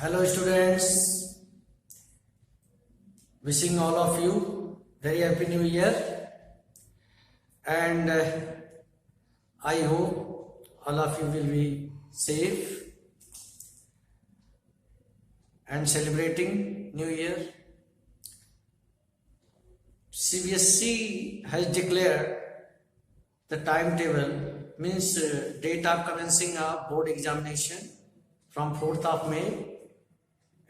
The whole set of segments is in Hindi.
Hello students, wishing all of you very happy new year, and I hope all of you will be safe and celebrating new year. CBSE has declared the timetable, means date of commencing a board examination from 4th of May,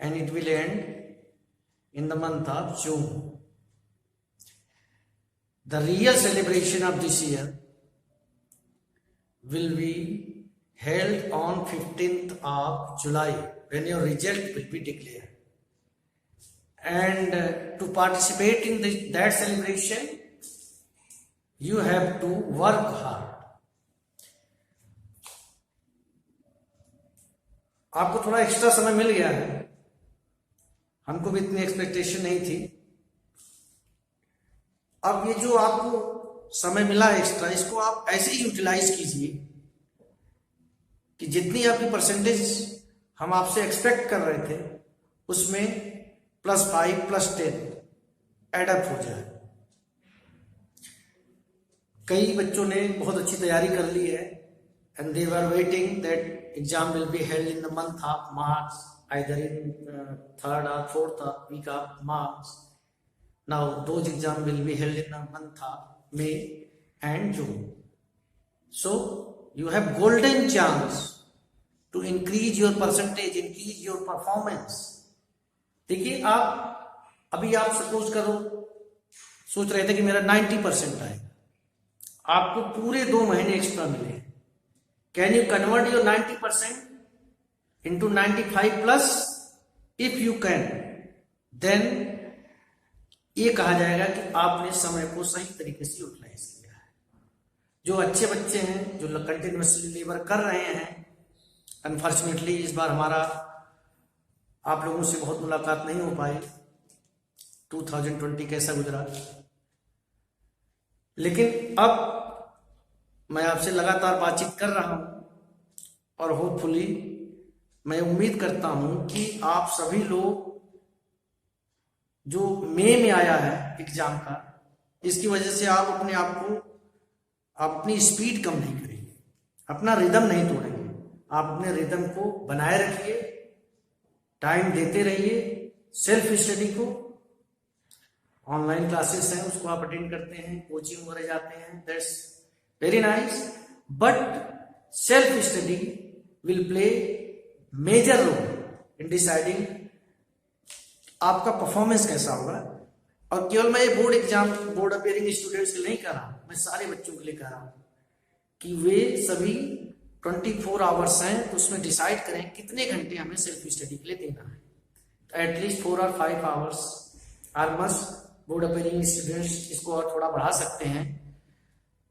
and it will end in the month of June. The real celebration of this year will be held on 15th of July when your result will be declared. And to participate in that celebration, you have to work hard. आपको थोड़ा एक्स्ट्रा समय मिल गया है, हमको भी इतनी एक्सपेक्टेशन नहीं थी। अब ये जो आपको समय मिला है एक्स्ट्रा, इसको आप ऐसे ही यूटिलाइज कीजिए कि जितनी आपकी परसेंटेज हम आपसे एक्सपेक्ट कर रहे थे उसमें +5 +10 एडअप हो जाए। कई बच्चों ने बहुत अच्छी तैयारी कर ली है, and they were waiting that exam will be held in the month of March, either in 3rd or 4th week of March. Now those exams will be held in the month of May and June. So you have golden chance to increase your percentage, increase your performance. देखिए, अभी आप सपोज करो सोच रहे थे कि मेरा 90% आएगा, आपको पूरे 2 महीने एक्स्ट्रा मिले। Can you convert your 90% into 95 plus? If you can, then ये कहा जाएगा कि आपने समय को सही तरीके से यूटिलाइज किया है। जो अच्छे बच्चे हैं, जो कंटिन्यूअसली लेबर कर रहे हैं, अनफॉर्चुनेटली इस बार हमारा आप लोगों से बहुत मुलाकात नहीं हो पाई। 2020 कैसा गुजरा, लेकिन अब मैं आपसे लगातार बातचीत कर रहा हूं और होपफुली मैं उम्मीद करता हूं कि आप सभी लोग जो मई में आया है एग्जाम का, इसकी वजह से आप अपने आप को अपनी स्पीड कम नहीं करेंगे, अपना रिदम नहीं तोड़ेंगे। आप अपने रिदम को बनाए रखिए, टाइम देते रहिए सेल्फ स्टडी को। ऑनलाइन क्लासेस हैं उसको आप अटेंड करते हैं, कोचिंग वगैरह जाते हैं, that's very nice, but self study will play major role in deciding आपका परफॉर्मेंस कैसा होगा। और केवल मैं ये बोर्ड अपियरिंग स्टूडेंट्स के लिए नहीं कह रहा हूं, मैं सारे बच्चों के लिए कह रहा हूं कि वे सभी 24 आवर्स हैं, तो उसमें डिसाइड करें कितने घंटे हमें सेल्फ स्टडी के लिए देना है। एटलीस्ट 4 और 5 hours are must. Board appearing students इसको और थोड़ा बढ़ा सकते हैं।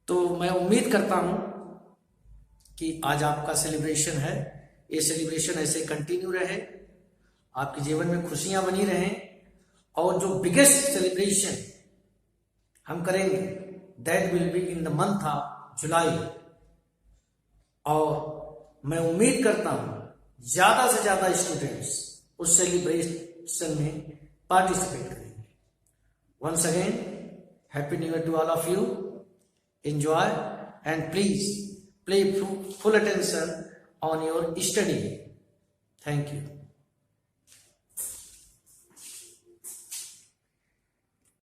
तो मैं उम्मीद करता हूं कि आज आपका सेलिब्रेशन है, ये सेलिब्रेशन ऐसे कंटिन्यू रहे, आपके जीवन में खुशियां बनी रहें, और जो बिगेस्ट सेलिब्रेशन हम करेंगे that will be in the month of July. और मैं उम्मीद करता हूं ज्यादा से ज्यादा स्टूडेंट्स उस सेलिब्रेशन में पार्टिसिपेट करेंगे। Once again happy new year to all of you. Enjoy and please pay full attention on your study. Thank you.